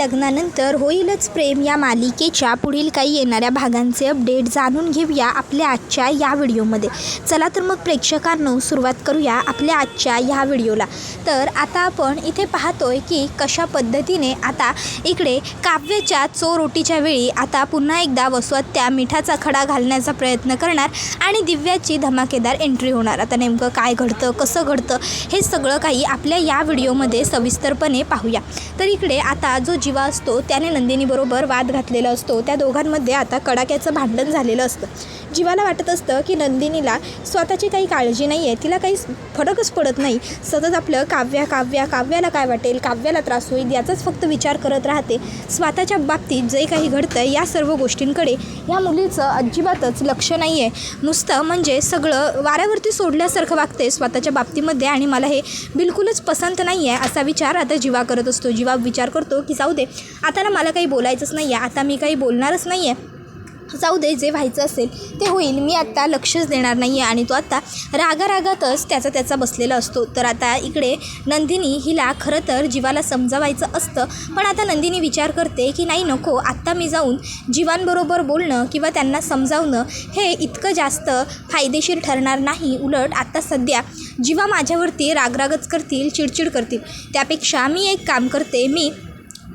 लग्नानंतर होईलच प्रेम या मालिकेच्या पुढील काही येणाऱ्या भागांचे अपडेट जाणून घेऊया आपल्या आजच्या या व्हिडिओमध्ये. चला तर मग प्रेक्षकांनो सुरुवात करूया आपल्या आजच्या ह्या व्हिडिओला. तर आता आपण इथे पाहतोय की कशा पद्धतीने आता इकडे काव्याच्या चोरोटीच्या वेळी आता पुन्हा एकदा वसुहत्या मिठाचा खडा घालण्याचा प्रयत्न करणार आणि दिव्याची धमाकेदार एंट्री होणार. आता नेमकं काय घडतं, कसं घडतं हे सगळं काही आपल्या या व्हिडिओमध्ये सविस्तरपणे पाहूया. तर इकडे आता जो जीवा असतो त्याने नंदिनीबरोबर वाद घातलेला असतो. त्या दोघांमध्ये आता कडाक्याचं भांडण झालेलं असतं. जीवाला वाटत असतं की नंदिनीला स्वतःची काही काळजी नाही आहे, तिला काही फरकच पडत नाही. सतत आपलं काव्याला काय वाटेल, काव्याला त्रास होईल याचाच फक्त विचार करत राहते. स्वतःच्या बाबतीत जे काही घडतं या सर्व गोष्टींकडे या मुलीचं अजिबातच लक्ष नाही आहे. नुसतं म्हणजे सगळं वाऱ्यावरती सोडल्यासारखं वागते स्वतःच्या बाबतीमध्ये आणि मला हे बिलकुलच पसंत नाही आहे असा विचार आता जीवा करत असतो. जीवा विचार करतो की जाऊ दे, आता ना मला काही बोलायचंच नाही आहे, आता मी काही बोलणारच नाही आहे, जाऊ दे, जे व्हायचं असेल ते होईल, मी आत्ता लक्षच देणार नाही आहे. आणि तो आत्ता रागारागातच त्याचा बसलेला असतो. तर आता इकडे नंदिनी हिला खरं तर जीवाला समजावायचं असतं, पण आता नंदिनी विचार करते की नाही, नको, आत्ता मी जाऊन जीवांबरोबर बोलणं किंवा त्यांना समजावणं हे इतकं जास्त फायदेशीर ठरणार नाही. उलट आत्ता सध्या जीवा माझ्यावरती रागरागच करतील, चिडचिड करतील, त्यापेक्षा मी एक काम करते, मी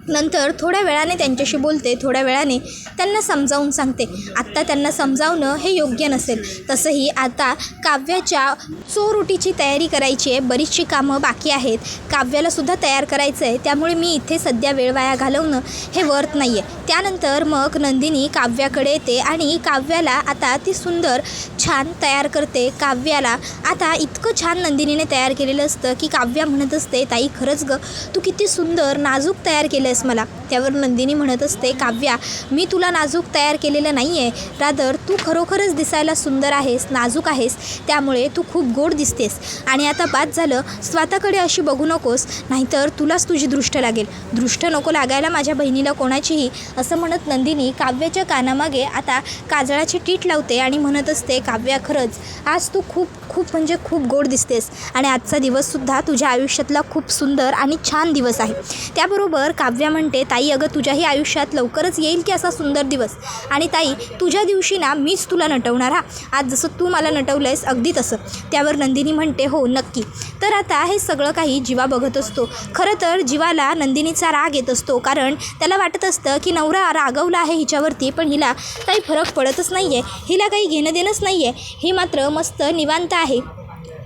नंतर थोड्या वेळाने त्यांच्याशी बोलते, थोड्या वेळाने त्यांना समजावून सांगते. आत्ता त्यांना समजावणं हे योग्य नसेल. तसंही आता काव्याच्या चोरोटीची तयारी करायची आहे, बरीचशी कामं बाकी आहेत, काव्यालासुद्धा तयार करायचं आहे, त्यामुळे मी इथे सध्या वेळ वाया घालवणं हे वर्थ नाही आहे. त्यानंतर मग नंदिनी काव्याकडे येते आणि काव्याला आता ती सुंदर छान तयार करते. काव्याला आता इतकं छान नंदिनीने तयार केलेलं असतं की काव्या म्हणत असते, ताई खरंच गं, तू किती सुंदर नाजूक तयार केलं मला. त्यावर नंदिनी म्हणत असते, काव्या, मी तुला नाजूक तयार केलेलं नाही आहे, रादर तू खरोखरच दिसायला सुंदर आहेस, नाजूक आहेस, त्यामुळे तू खूप गोड दिसतेस. आणि आता बाद झालं, स्वतःकडे अशी बघू नकोस, नाहीतर तुलाच तुझी दृष्ट लागेल. दृष्ट नको लागायला माझ्या बहिणीला कोणाचीही, असं म्हणत नंदिनी काव्याच्या कानामागे आता काजळाची टीट लावते आणि म्हणत असते, काव्या, खरंच आज तू खूप म्हणजे खूप गोड दिसतेस आणि आजचा दिवससुद्धा तुझ्या आयुष्यातला खूप सुंदर आणि छान दिवस आहे. त्याबरोबर काव्या म्हणते, ताई, अगं तुझ्याही आयुष्यात लवकरच येईल की असा सुंदर दिवस, आणि ताई, तुझ्या दिवशी ना मीच तुला नटवणार, हा, आज जसं तू मला नटवलं आहेस अगदी तसं. त्यावर नंदिनी म्हणते, हो नक्की. तर आता हे सगळं काही जीवा बघत असतो. खरं तर जीवाला नंदिनीचा राग येत असतो, कारण त्याला वाटत असतं की नवरा रागवला आहे हिच्यावरती, पण हिला काही फरक पडतच नाही आहे, हिला काही घेणं देणंच नाही आहे, ही मात्र मस्त निवांत आहे,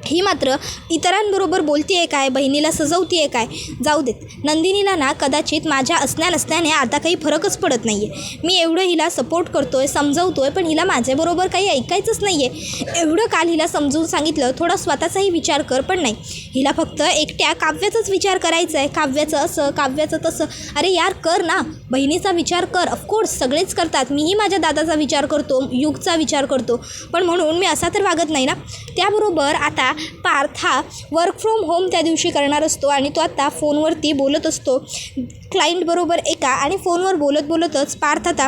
ही मात्र इतरांबरोबर बोलती आहे काय, बहिणीला सजवती आहे काय. जाऊ देत, नंदिनीला ना कदाचित माझ्या असण्या नसल्याने आता काही फरकच पडत नाही आहे. मी एवढं हिला सपोर्ट करतो आहे, समजवतो आहे, पण हिला माझ्याबरोबर काही ऐकायचंच नाही आहे. एवढं काल हिला समजून सांगितलं, थोडा स्वतःचाही विचार कर, पण नाही, हिला फक्त एकट्या काव्याचाच विचार करायचा आहे, काव्याचं असं, काव्याचं तसं. अरे यार, कर ना, बहिणीचा विचार कर. ऑफकोर्स सगळेच करतात, मीही माझ्या दादाचा विचार करतो, युगचा विचार करतो, पण म्हणून मी असा तर वागत नाही ना. त्याबरोबर आता पार्थ हा वर्क फ्रॉम होम त्या दिवशी करणार असतो आणि तो आता फोनवरती बोलत असतो क्लायंटबरोबर एका, आणि फोनवर बोलतच पार्थ आता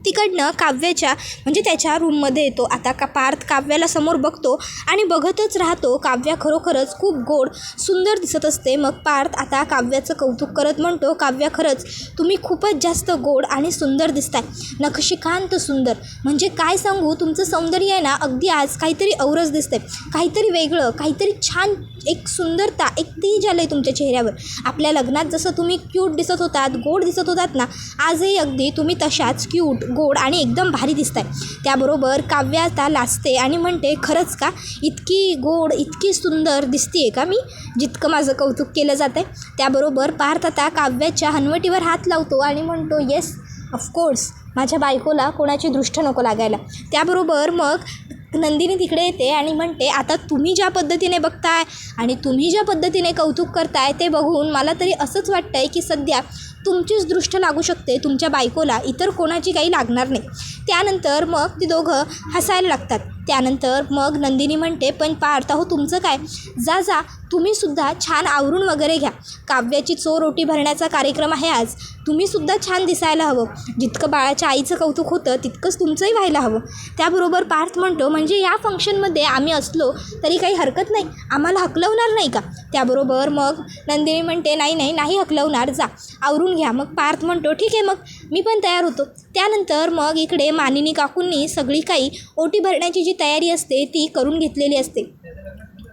तिकडनं काव्याच्या म्हणजे त्याच्या रूममध्ये येतो. आता पार्थ काव्याला समोर बघतो आणि बघतच राहतो. काव्या खरोखरच खूप गोड सुंदर दिसत असते. मग पार्थ आता काव्याचं कौतुक करत म्हणतो, काव्या, खरंच तुम्ही खूपच जास्त गोड आणि सुंदर दिसताय, नखशिखांत सुंदर, म्हणजे काय सांगू, तुमचं सौंदर्य आहे ना अगदी आज काहीतरी औरच दिसतंय, काहीतरी वेगळं, काहीतरी छान, एक सुंदरता, एक तेज आलं आहे तुमच्या चेहऱ्यावर. आपल्या लग्नात जसं तुम्ही क्यूट दिसत होतात, गोड दिसत होतात ना, आजही अगदी तुम्ही तशाच क्यूट, गोड आणि एकदम भारी दिसताय. त्याबरोबर काव्या आता लाजते आणि म्हणते, खरंच का, इतकी गोड, इतकी सुंदर दिसते का मी, जितकं माझं कौतुक केलं जातं आहे. त्याबरोबर पार्थ आता काव्याच्या हनवटीवर हात लावतो आणि म्हणतो, येस, ऑफकोर्स, माझ्या बायकोला कोणाची दृष्ट नको लागायला. त्याबरोबर मग नंदिनी तिकडे येते आणि म्हणते, आता तुम्ही ज्या पद्धतीने बघताय आणि तुम्ही ज्या पद्धतीने कौतुक करताय ते बघून मला तरी असंच वाटतं आहे की सध्या तुमचीच दृष्ट लागू शकते, तुमच्या बायकोला, इतर कोणाची काही लागणार नाही. त्यानंतर मग ती दोघं हसायला लागतात. त्यानंतर मग नंदिनी म्हणते, पण पार्थ, हो तुमचं काय, जा तुम्हीसुद्धा छान आवरून वगैरे घ्या. काव्याची चोर ओटी भरण्याचा कार्यक्रम आहे आज. तुम्हीसुद्धा छान दिसायला हवं. जितकं बाळाच्या आईचं कौतुक होतं तितकंच तुमचंही व्हायला हवं. त्याबरोबर पार्थ म्हणतो, म्हणजे या फंक्शनमध्ये आम्ही असलो तरी काही हरकत नाही, आम्हाला हकलवणार नाही का? त्याबरोबर मग नंदिनी म्हणते, नाही हकलवणार, जा आवरून घ्या. मग पार्थ म्हणतो, ठीक आहे, मग मी पण तयार होतो. त्यानंतर मग इकडे मानिनी काकूंनी सगळी काही ओटी भरण्याची जी तयारी असते ती करून घेतलेली असते.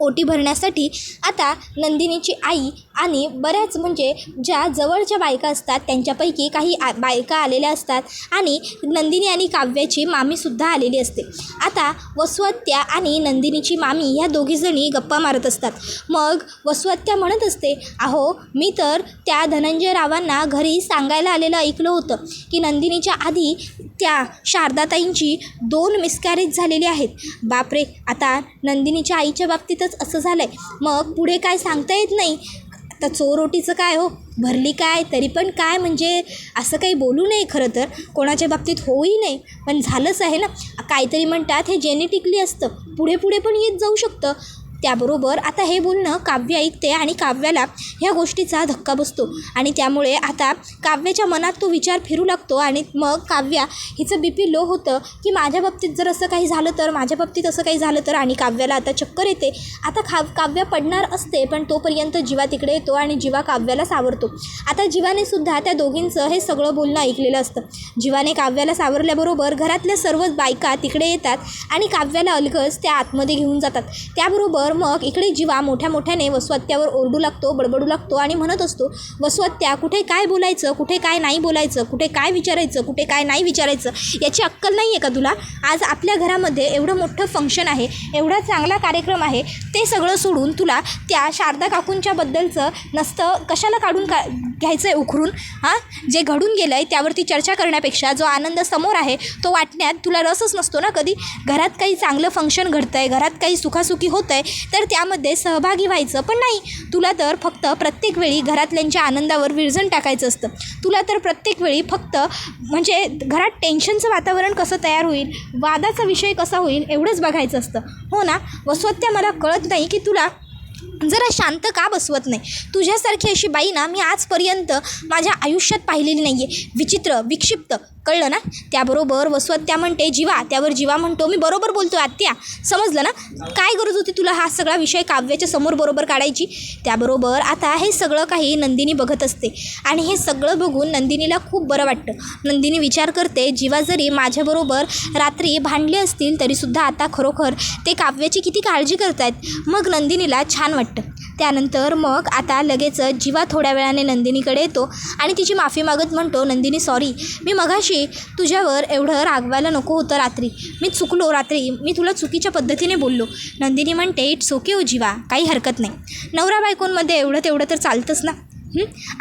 ओटी भरण्यासाठी आता नंदिनीची आई आणि बऱ्याच म्हणजे ज्या जवळच्या बायका असतात त्यांच्यापैकी काही बायका आलेल्या असतात आणि नंदिनी आणि काव्याची मामीसुद्धा आलेली असते. आता वसुहत्या आणि नंदिनीची मामी ह्या दोघीजणी गप्पा मारत असतात. मग वसुहत्या म्हणत असते, अहो मी तर त्या धनंजय रावांना घरी सांगायला आलेलं ऐकलं होतं की नंदिनीच्या आधी त्या शारदाताईंची 2 मिसकॅरेज झालेली आहेत. बापरे, आता नंदिनीच्या आईच्या बाबतीतच असं झालं आहे, मग पुढे काय सांगता येत नाही. आता चोर ओटीचं काय हो, भरली काय तरी पण काय, म्हणजे असं काही बोलू नये, खरं तर कोणाच्या बाबतीत होऊही नाही, पण झालंच आहे ना. काहीतरी म्हणतात हे जेनेटिकली असतं, पुढे पण येत जाऊ शकतं. त्याबरोबर आता हे बोलणं काव्य ऐकते आणि काव्याला ह्या गोष्टीचा धक्का बसतो आणि त्यामुळे आता काव्याच्या मनात तो विचार फिरू लागतो आणि मग काव्या हिचं BP लो होतं की माझ्या बाबतीत जर असं काही झालं तर, माझ्या बाबतीत असं काही झालं तर, आणि काव्याला आता चक्कर येते. आता काव्या पडणार असते, पण तोपर्यंत जीवा तिकडे येतो आणि जीवा काव्याला सावरतो. आता जीवाने सुद्धा त्या दोघींचं हे सगळं बोलणं ऐकलेलं असतं. जीवाने काव्याला सावरल्याबरोबर घरातल्या सर्वच बायका तिकडे येतात आणि काव्याला अलगद त्या आतमध्ये घेऊन जातात. त्याबरोबर मग इकडे जीवा मोठ्याने वसुहत्यावर ओरडू लागतो, बडबडू लागतो आणि म्हणत असतो, वसुहत्या, कुठे काय बोलायचं, कुठे काय नाही बोलायचं, कुठे काय विचारायचं, कुठे काय नाही विचारायचं, याची अक्कल नाही आहे का तुला? आज आपल्या घरामध्ये एवढं मोठं फंक्शन आहे, एवढा चांगला कार्यक्रम आहे, ते सगळं सोडून तुला त्या शारदा काकूंच्या बद्दलचं नसतं कशाला काढून घ्यायचं आहे उखरून? जे घडून गेलं आहे त्यावरती चर्चा करण्यापेक्षा जो आनंद समोर आहे तो वाटण्यात तुला रसच नसतो ना कधी? घरात काही चांगलं फंक्शन घडतं आहे, घरात काही सुखासुखी होतं आहे तर त्यामध्ये सहभागी व्हायचं, पण नाही, तुला तर फक्त प्रत्येक वेळी घरातल्यांच्या आनंदावर विरजण टाकायचं असतं. तुला तर प्रत्येक वेळी फक्त म्हणजे घरात टेन्शनचं वातावरण कसं तयार होईल, वादाचा विषय कसा होईल, एवढंच बघायचं असतं. हो ना वसुहत्या, मला कळत नाही की तुला जरा शांत का बसवत नाही? तुझ्यासारखी अशी बाई ना मी आजपर्यंत माझ्या आयुष्यात पाहिलेली नाही आहे. विचित्र, विक्षिप्त, कळलं ना? त्याबरोबर वसुहत्या म्हणते, जीवा. त्यावर जीवा म्हणतो, मी बरोबर बोलतो आत्या, समजलं ना? काय गरज होती तुला हा सगळा विषय काव्याच्या समोर बरोबर काढायची? त्याबरोबर आता हे सगळं काही नंदिनी बघत असते आणि हे सगळं बघून नंदिनीला खूप बरं वाटतं. नंदिनी विचार करते, जीवा जरी माझ्याबरोबर रात्री भांडले असतील तरीसुद्धा आता खरोखर ते काव्याची किती काळजी करतायत. मग नंदिनीला छान वाटतं. त्यानंतर मग आता लगेच जीवा थोड्या वेळाने नंदिनीकडे येतो आणि तिची माफी मागत म्हणतो, नंदिनी सॉरी, मी मगाशी तुझ्यावर एवढं रागवायला नको होतं रात्री, मी चुकलो, रात्री मी तुला चुकीच्या पद्धतीने बोललो. नंदिनी म्हणते, इट्स ओके हो जीवा, काही हरकत नाही, नवरा बायकोंमध्ये एवढं तेवढं तर चालतंच ना.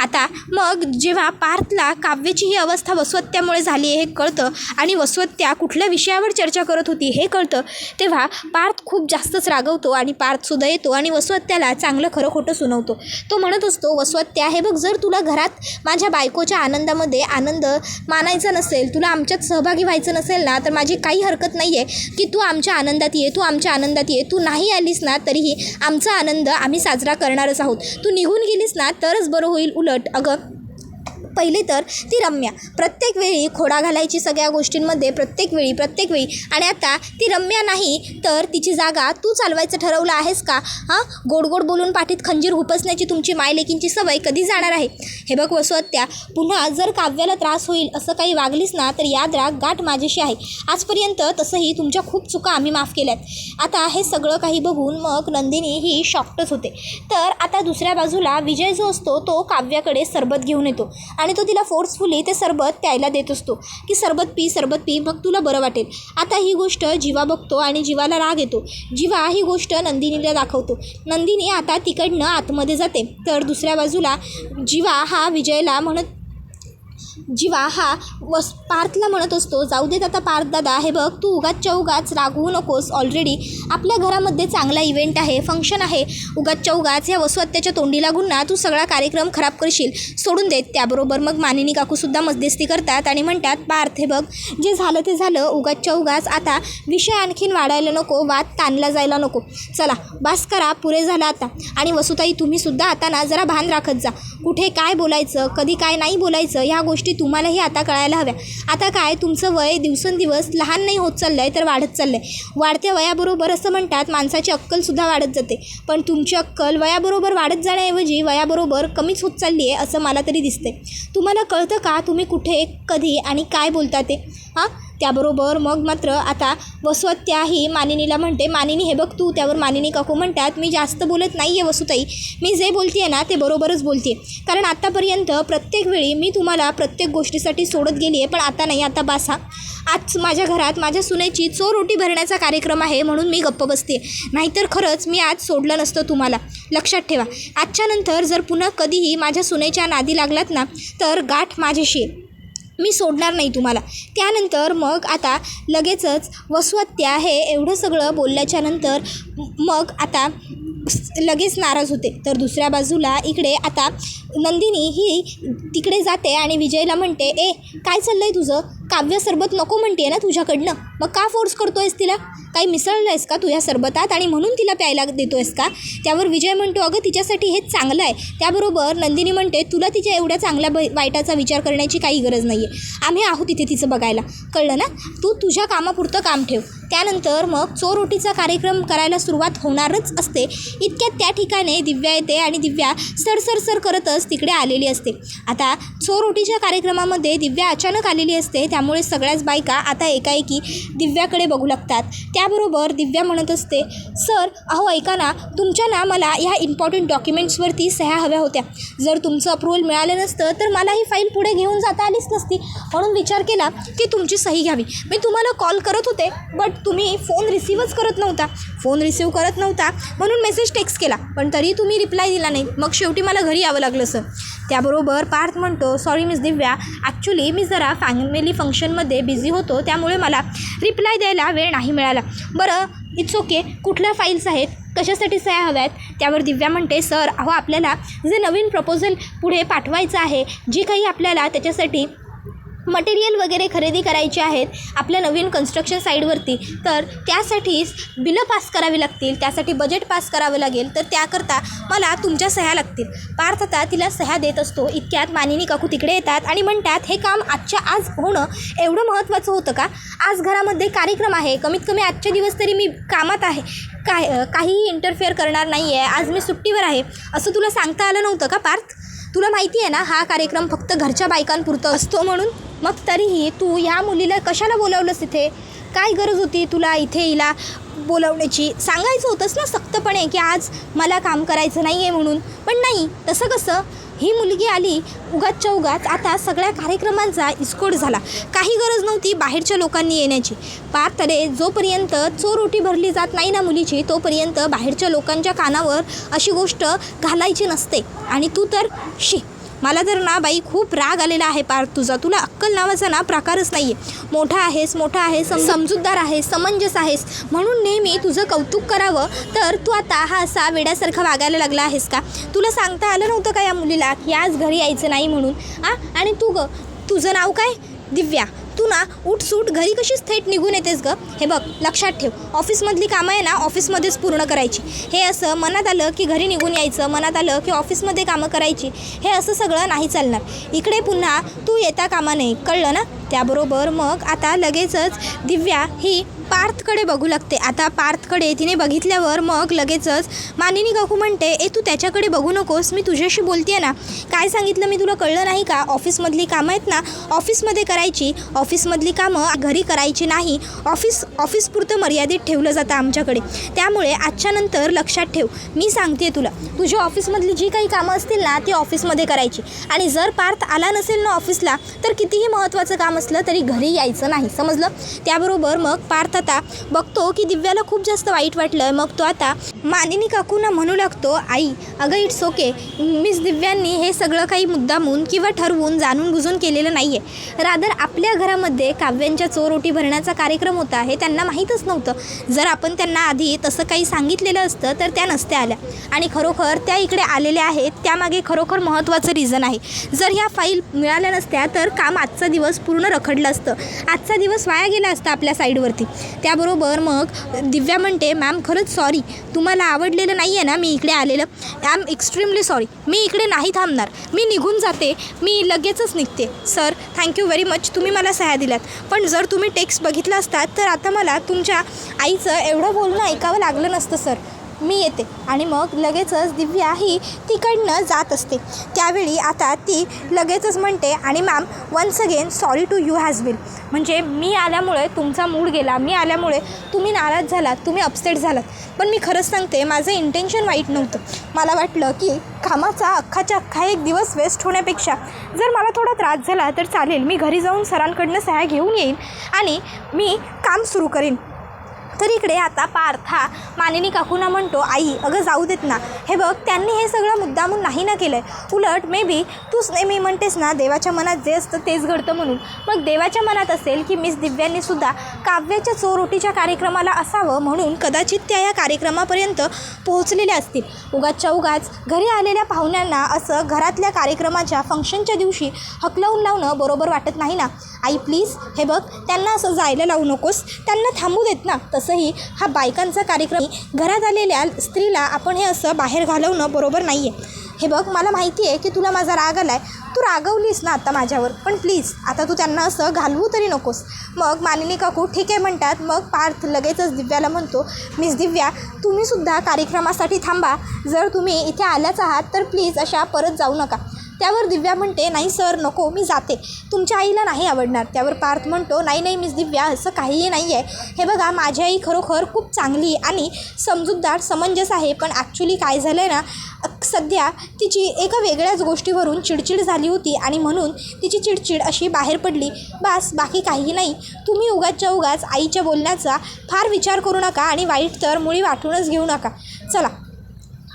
आता मग जेव्हा पार्थला काव्याची ही अवस्था वसुहत्यामुळे झाली आहे हे कळतं आणि वसुहत्या कुठल्या विषयावर चर्चा करत होती हे कळतं, तेव्हा पार्थ खूप जास्तच रागवतो आणि पार्थसुद्धा येतो आणि वसुहत्याला चांगलं खरं खोटं सुनावतो. तो म्हणत असतो, वसुहत्या, हे बघ, जर तुला घरात माझ्या बायकोच्या आनंदामध्ये आनंद मानायचा नसेल, तुला आमच्यात सहभागी व्हायचं नसेल ना, तर माझी काही हरकत नाही आहे की तू आमच्या आनंदात ये, तू आमच्या आनंदात ये. तू नाही आलीस ना तरीही आमचा आनंद आम्ही साजरा करणारच आहोत. तू निघून गेलीस ना तरच बरं होईल. उलट अगं, पहिले तर ती रम्या प्रत्येक वेळी खोडा घालायची सगळ्या गोष्टींमध्ये, प्रत्येक वेळी, आणि आता ती रम्या नाही तर तिची जागा तू चालवायचं ठरवलं आहेस का? गोड बोलून पाठीत खंजीर हुपसण्याची तुमची मायलेकींची सवय कधी जाणार आहे? हे बघ वसुहत्या, पुन्हा जर काव्याला त्रास होईल असं काही वागलीस ना तर याद राख, गाठ माझ्याशी आहे. आजपर्यंत तसंही तुमच्या खूप चुका आम्ही माफ केल्यात. आता हे सगळं काही बघून मग नंदिनी ही शॉक्टच होते. तर आता दुसऱ्या बाजूला विजय जो असतो तो काव्याकडे सरबत घेऊन येतो आणि तो तिला फोर्सफुली ते सरबत प्यायला देत असतो की सरबत पी, मग तुला बरं वाटेल. आता ही गोष्ट जीवा बघतो आणि जीवाला राग येतो. जीवा ही गोष्ट नंदिनीला दाखवतो. नंदिनी आता तिकडनं आतमध्ये जाते. तर दुसऱ्या बाजूला जीवा हा विजयला म्हणत जीवा हा पार्थला म्हणत असतो, जाऊ देत आता पार्थ दादा, हे बघ तू उगाचच्या उगाच रागवू नकोस. ऑलरेडी आपल्या घरामध्ये चांगला इव्हेंट आहे, फंक्शन आहे. उगाचच्या उगाच ह्या वसुहत्याच्या तोंडी लागून ना तू सगळा कार्यक्रम खराब करशील, सोडून देत. त्याबरोबर मग मानिनी काकूसुद्धा मध्यस्थी करतात आणि म्हणतात, पार्थ हे बघ जे झालं ते झालं, उगाचच्या उगाच आता विषय आणखीन वाढायला नको, वाद ताणला जायला नको. चला बास करा, पुरे झालं आता. आणि वसुताई तुम्हीसुद्धा आता ना जरा भान राखत जा, कुठे काय बोलायचं, कधी काय नाही बोलायचं, ह्या गोष्टी तुम्हालाही आता कळायला हव्या. आता काय तुमचं वय दिवसेंदिवस लहान नाही होत चाललं आहे, तर वाढत चाललं आहे. वाढत्या वयाबरोबर असं म्हणतात माणसाची अक्कलसुद्धा वाढत जाते, पण तुमची अक्कल वयाबरोबर वाढत जाण्याऐवजी वयाबरोबर कमीच होत चालली आहे असं मला तरी दिसते. तुम्हाला कळतं का तुम्ही कुठे, कधी आणि काय बोलता ते? हां, त्याबरोबर मग मात्र आता वसुहत्या ही मानिनीला म्हणते, मानिनी हे बघ तू. त्यावर मानिनी काकू म्हणतात, मी जास्त बोलत नाही आहे वसुताई, मी जे बोलते आहे ना ते बरोबरच बोलते आहे. कारण आत्तापर्यंत प्रत्येक वेळी मी तुम्हाला प्रत्येक गोष्टीसाठी सोडत गेली आहे, पण आता नाही, आता बासा. आज माझ्या घरात माझ्या सुनेची चोरोटी भरण्याचा कार्यक्रम आहे म्हणून मी गप्प बसते, नाहीतर खरंच मी आज सोडलं नसतं तुम्हाला. लक्षात ठेवा, आजच्यानंतर जर पुन्हा कधीही माझ्या सुनेच्या नादी लागलात ना तर गाठ माझ्याशी आहे, मी सोडणार नाही तुम्हाला. त्यानंतर मग आता लगेचच वसुहत्या हे एवढं सगळं बोलल्याच्या नंतर मग आता लगेच नाराज होते. तर दुसऱ्या बाजूला इकडे आता नंदिनी ही तिकडे जाते आणि विजयला म्हणते, ए काय चाललं आहे तुझं? काव्य सरबत नको म्हणते ना तुझ्याकडनं, मग का फोर्स करतो आहेस तिला? काही मिसळलं आहेस का तुझ्या सरबतात आणि म्हणून तिला प्यायला देतो आहेस का? त्यावर विजय म्हणतो, अगं तिच्यासाठी हेच चांगलं आहे. त्याबरोबर नंदिनी म्हणते, तुला तिच्या एवढ्या चांगल्या वाईटाचा विचार करण्याची काही गरज नाही आहे, आम्ही आहोत तिथे तिचं बघायला, कळलं ना? तू तुझ्या कामापुरतं काम ठेव. त्यानंतर मग चोरोटीचा कार्यक्रम करायला सुरुवात होणारच असते. इतक्यात त्या ठिकाणी दिव्या येते आणि दिव्या सर करतच तिकडे आलेली असते. आता चोरोटीच्या कार्यक्रमामध्ये दिव्या अचानक आलेली असते, त्यामुळे सगळ्याच बायका आता एकाएकी दिव्याकडे बघू लागतात. त्याबरोबर दिव्या म्हणत असते, सर अहो ऐका ना, तुमच्या ना मला ह्या इम्पॉर्टंट डॉक्युमेंट्सवरती सह्या हव्या होत्या. जर तुमचं अप्रूव्हल मिळालं नसतं तर मला ही फाईल पुढे घेऊन जाता आलीच नसती, म्हणून विचार केला की तुमची सही घ्यावी. मी तुम्हाला कॉल करत होते, बट तुम्ही फोन रिसीवच करत नव्हता. फोन रिसीव करत नव्हता म्हणून मेसेज टेक्स्ट केला, पण तरी तुम्ही रिप्लाय दिला नाही. मग शेवटी मला घरी यावं लागलं सर. त्याबरोबर पार्थ म्हणतो, सॉरी मिस दिव्या, ॲक्च्युली मी जरा फॅमिली फंक्शनमध्ये बिझी होतो, त्यामुळे मला रिप्लाय द्यायला वेळ नाही मिळाला. बरं इट्स ओके, कुठल्या फाईल्स आहेत, कशासाठी सह्या हव्या आहेत? त्यावर दिव्या म्हणते, सर अहो आपल्याला जे नवीन प्रपोजल पुढे पाठवायचं आहे, जी काही आपल्याला त्याच्यासाठी मटेरियल वगैरे खरेदी करायचे आहेत आपल्या नवीन कन्स्ट्रक्शन साईडवरती, तर त्यासाठीच बिलं पास करावी लागतील, त्यासाठी बजेट पास करावं लागेल, तर त्याकरता मला तुमच्या सह्या लागतील. पार्थ आता तिला सह्या देत असतो. इतक्यात मानिनी काकू तिकडे येतात आणि म्हणतात, हे काम आजच्या आज होणं एवढं महत्त्वाचं होतं का? आज घरामध्ये कार्यक्रम आहे, कमीत कमी आजचे दिवस तरी मी कामात आहे, काहीही इंटरफेअर करणार नाही आहे, आज मी सुट्टीवर आहे, असं तुला सांगता आलं नव्हतं का पार्थ? तुला माहिती आहे ना हा कार्यक्रम फक्त घरच्या बायकांपुरतं असतो म्हणून. मग तरीही तू ह्या मुलीला कशाला बोलावलंस इथे? काय गरज होती तुला इथे हिला बोलावण्याची? सांगायचं होतंस ना सक्तपणे की आज मला काम करायचं नाही आहे म्हणून. पण नाही, तसं कसं? ही मुलगी आली उगाचच्या उगाच, आता सगळ्या कार्यक्रमांचा इस्कोट झाला. काही गरज नव्हती बाहेरच्या लोकांनी येण्याची. पार्थले जोपर्यंत चोरोटी भरली जात नाही ना मुलीची, तोपर्यंत बाहेरच्या लोकांच्या कानावर अशी गोष्ट घालायची नसते. आणि तू तर मला तर ना बाई खूप राग आलेला आहे पार्थ तुझा. तुला अक्कल नावाचा ना प्रकारच नाही आहे. मोठा आहेस, समजूतदार आहेस, समंजस आहेस, म्हणून नेहमी तुझं कौतुक करावं, तर तू आता हा असा वेड्यासारखा वागायला लागला आहेस का? तुला सांगता आलं नव्हतं का या मुलीला की आज घरी यायचं नाही म्हणून? आणि तुझं नाव काय? दिव्या. तू ना उठसूट घरी कशीच थेट निघून येतेस गं? हे बघ लक्षात ठेव, ऑफिसमधली कामं आहे ना ऑफिसमध्येच पूर्ण करायची. हे असं मनात आलं की घरी निघून यायचं, मनात आलं की ऑफिसमध्ये कामं करायची, हे असं सगळं नाही चालणार. इकडे पुन्हा तू येता कामा नाही, कळलं ना? त्याबरोबर मग आता लगेचच दिव्या ही पार्थकडे बघू लागते. आता पार्थकडे तिने बघितल्यावर मग लगेचच मानिनी काकू म्हणते, तू त्याच्याकडे बघू नकोस, मी तुझ्याशी बोलते ना. काय सांगितलं मी तुला, कळलं नाही का? ऑफिसमधली कामं आहेत ना ऑफिसमध्ये करायची, ऑफिसमधली कामं घरी करायची नाही. ऑफिसपुरतं मर्यादित ठेवलं जातं आमच्याकडे. त्यामुळे आजच्या नंतर लक्षात ठेव, मी सांगते तुला, तुझ्या ऑफिसमधली जी काही कामं असतील ना ती ऑफिसमध्ये करायची. आणि जर पार्थ आला नसेल ना ऑफिसला, तर कितीही महत्त्वाचं काम असलं तरी घरी यायचं नाही, समजलं? त्याबरोबर मग पार्थ आता बघतो की दिव्याला खूप जास्त वाईट वाटलं. मग तो आता मानिनी काकूंना म्हणू लागतो, आई अगं इट्स ओके, मिस दिव्यांनी हे सगळं काही मुद्दामून किंवा ठरवून जाणून बुजून केलेलं नाही आहे. रादर आपल्या घरामध्ये काव्यांच्या चोरोटी भरण्याचा कार्यक्रम होता हे त्यांना माहीतच नव्हतं. जर आपण त्यांना आधी तसं काही सांगितलेलं असतं तर त्या नसत्या आल्या आणि खरोखर त्या इकडे आलेल्या आहेत. त्यामागे खरोखर महत्त्वाचं रिझन आहे. जर ह्या फाईल मिळाल्या नसत्या तर काम आजचा दिवस पूर्ण रखडलं असतं, आजचा दिवस वाया गेला असता आपल्या साईडवरती. त्याबरोबर मग दिव्या म्हणते, मॅम खरंच सॉरी, तुम्हाला आवडलेलं नाही आहे ना मी इकडे आलेलं, आय एम एक्स्ट्रीमली सॉरी, मी इकडे नाही थांबणार, मी निघून जाते, मी लगेचच निघते. सर थँक्यू व्हेरी मच, तुम्ही मला सह्या दिल्यात, पण जर तुम्ही टेक्स्ट बघितला असतात तर आता मला तुमच्या आईचं एवढं बोलणं ऐकावं लागलं नसतं सर, मी येते. आणि मग लगेचच दिव्या ही तिकडनं जात असते. त्यावेळी आता ती लगेचच म्हणते, आणि ma'am once again sorry to you has been, म्हणजे मी आल्यामुळे तुमचा मूड गेला, मी आल्यामुळे तुम्ही नाराज झालात, तुम्ही अपसेट झालात, पण मी खरंच सांगते माझं इंटेन्शन वाईट नव्हतं. मला वाटलं की कामाचा अख्खाच्या अख्खा एक दिवस वेस्ट होण्यापेक्षा जर मला थोडा त्रास झाला तर चालेल, मी घरी जाऊन सरांकडनं सह्या घेऊन येईन आणि मी काम सुरू करेन. तर इकडे आता पार्थ हा मानिनी काकूंना म्हणतो, आई अगं जाऊ देत ना, हे बघ त्यांनी हे सगळं मुद्दामून नाही ना केलं आहे, उलट मे बी तूच नेहमी म्हणतेस ना देवाच्या मनात जे असतं तेच घडतं म्हणून, मग देवाच्या मनात असेल की मिस दिव्यांनीसुद्धा काव्याच्या चोरोटीच्या कार्यक्रमाला असावं म्हणून कदाचित त्या या कार्यक्रमापर्यंत पोहोचलेल्या असतील. उगाचच्या उगाच घरी आलेल्या पाहुण्यांना असं घरातल्या कार्यक्रमाच्या फंक्शनच्या दिवशी हकलवून लावणं बरोबर वाटत नाही ना. आई प्लीज हे बघ त्यांना असं जायला लावू नकोस, त्यांना थांबू देत ना. तसंही हा बायकांचा कार्यक्रम, घरात आलेल्या स्त्रीला आपण हे असं बाहेर घालवणं बरोबर नाही आहे. हे बघ मला माहिती आहे की तुला माझा राग आला आहे, तू रागवलीस ना आता माझ्यावर, पण प्लीज आता तू त्यांना असं घालवू तरी नकोस. मग मानिनी काकू ठीक आहे म्हणतात. मग पार्थ लगेचच दिव्याला म्हणतो, मिस दिव्या तुम्हीसुद्धा कार्यक्रमासाठी थांबा, जर तुम्ही इथे आल्याच आहात तर प्लीज अशा परत जाऊ नका. त्यावर दिव्या म्हणते, नाही सर नको, मी जाते, तुमच्या आईला नाही आवडणार. त्यावर पार्थ म्हणतो, नाही नाही मिस दिव्या असं काहीही नाही आहे, हे बघा माझी आई खरोखर खूप चांगली आणि समजूतदार समंजस आहे, पण ॲक्च्युली काय झालं आहे ना, सध्या तिची एका वेगळ्याच गोष्टीवरून चिडचिड झाली होती आणि म्हणून तिची चिडचिड अशी बाहेर पडली, बस बाकी काहीही नाही. तुम्ही उगाचच्या उगाच आईच्या बोलण्याचा फार विचार करू नका आणि वाईट तर मुळी वाटूनच घेऊ नका. चला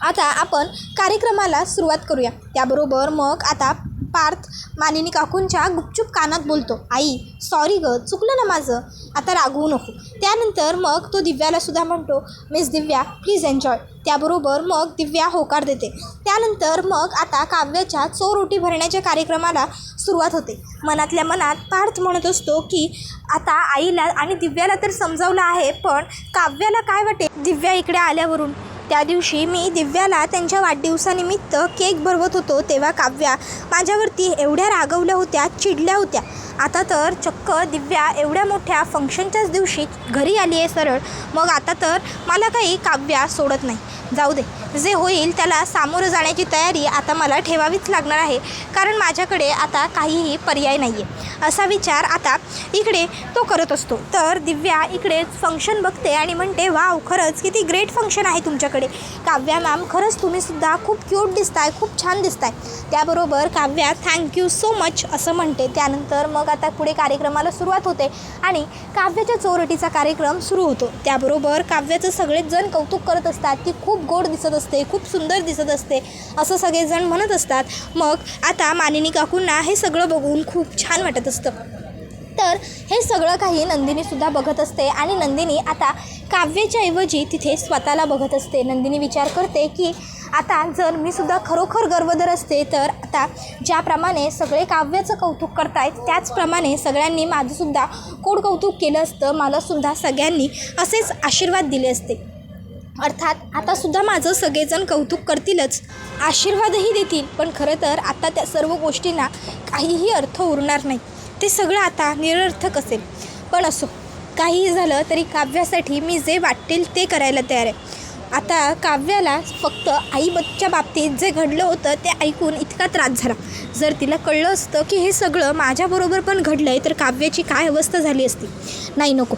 आता आपण कार्यक्रमाला सुरुवात करूया. त्याबरोबर मग आता पार्थ मानिनी काकूंच्या गुपचूप कानात बोलतो, आई सॉरी गं चुकलं ना माझं, आता रागवू नको. त्यानंतर मग तो दिव्यालासुद्धा म्हणतो, मिस दिव्या प्लीज एन्जॉय. त्याबरोबर मग दिव्या होकार देते. त्यानंतर मग आता काव्याच्या चोरोटी भरण्याच्या कार्यक्रमाला सुरुवात होते. मनातल्या मनात पार्थ म्हणत असतो की आता आईला आणि दिव्याला तर समजावलं आहे, पण काव्याला काय वाटेल दिव्या इकडे आल्यावरून. त्या दिवशी मी दिव्याला त्यांच्या वाढदिवसानिमित्त केक भरवत होतो तेव्हा काव्या माझ्यावरती एवढ्या रागवल्या होत्या, चिडल्या होत्या. आता तर चक्क दिव्या एवढ्या मोठ्या फंक्शनच्याच दिवशी घरी आली आहे सरळ, मग आता तर मला काही काव्या सोडत नाही. जाऊ दे, जे होईल त्याला सामोरं जाण्याची तयारी आता मला ठेवावीच लागणार आहे, कारण माझ्याकडे आता काहीही पर्याय नाही आहे, असा विचार आता इकडे तो करत असतो. तर दिव्या इकडे फंक्शन बघते आणि म्हणते, वाव खरंच किती ग्रेट फंक्शन आहे तुमच्याकडे. काव्या मॅम खरंच तुम्हीसुद्धा खूप क्यूट दिसताय, खूप छान दिसताय. त्याबरोबर काव्या थँक्यू सो मच असं म्हणते. त्यानंतर मग आता पुढे कार्यक्रमाला सुरुवात होते आणि काव्याच्या चोरटीचा कार्यक्रम सुरू होतो. त्याबरोबर काव्याचं सगळेच जण कौतुक करत असतात, ती खूप गोड दिसत असते, खूप सुंदर दिसत असते असं सगळेजण म्हणत असतात. मग आता मानिनी काकूंना हे सगळं बघून खूप छान वाटत असतं. तर हे सगळं काही नंदिनीसुद्धा बघत असते आणि नंदिनी आता काव्याच्या ऐवजी तिथे स्वतःला बघत असते. नंदिनी विचार करते की आता जर मी सुद्धा खरोखर गर्वदर असते तर आता ज्याप्रमाणे सगळे काव्याचं कौतुक करतायत त्याचप्रमाणे सगळ्यांनी माझंसुद्धा कोड कौतुक केलं असतं, मलासुद्धा सगळ्यांनी असेच आशीर्वाद दिले असते. अर्थात आतासुद्धा माझं सगळेजण कौतुक करतीलच, आशीर्वादही देतील, पण खरं तर आता त्या सर्व गोष्टींना काहीही अर्थ उरणार नाही, ते सगळं आता निरर्थक असेल. पण असो, काहीही झालं तरी काव्यासाठी मी जे वाटेल ते करायला तयार आहे. आता काव्याला फक्त आईच्या बाबतीत जे घडलं होतं ते ऐकून इतका त्रास झाला. जर तिला कळलं असतं की हे सगळं माझ्याबरोबर पण घडलं आहे तर काव्याची काय अवस्था झाली असती. नाही नको,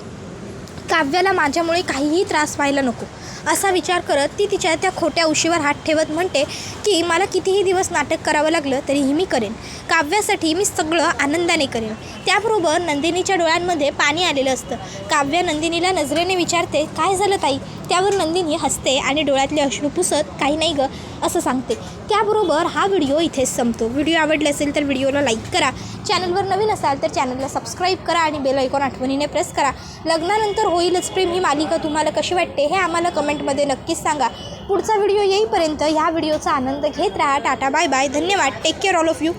काव्याला माझ्यामुळे काहीही त्रास व्हायला नको असा विचार करत ती तिच्या त्या खोट्या उशीवर हात ठेवत म्हणते की मला कितीही दिवस नाटक करावं लागलं तरीही मी करेन, काव्यासाठी मी सगळं आनंदाने करेन. त्याबरोबर नंदिनीच्या डोळ्यांमध्ये पाणी आलेलं असतं. काव्या नंदिनीला नजरेने विचारते, काय झालं ताई. त्यावर नंदिनी हसते आणि डोळ्यातले अश्रू पुसत काही नाही गं असं सांगते. त्याबरोबर हा व्हिडिओ इथेच संपतो. व्हिडिओ आवडला असेल तर व्हिडिओला लाईक करा, चॅनलवर नवीन असाल तर चॅनलला सबस्क्राईब करा आणि बेल आयकॉन आठवणीने प्रेस करा. लग्नानंतर होईलच प्रेम ही मालिका तुम्हाला कशी वाटते हे आम्हाला कमेंटमध्ये नक्कीच सांगा. पुढचा व्हिडिओ येईपर्यंत ह्या व्हिडिओचा आनंद घेत राहा. टाटा बाय बाय, धन्यवाद, take care all of you.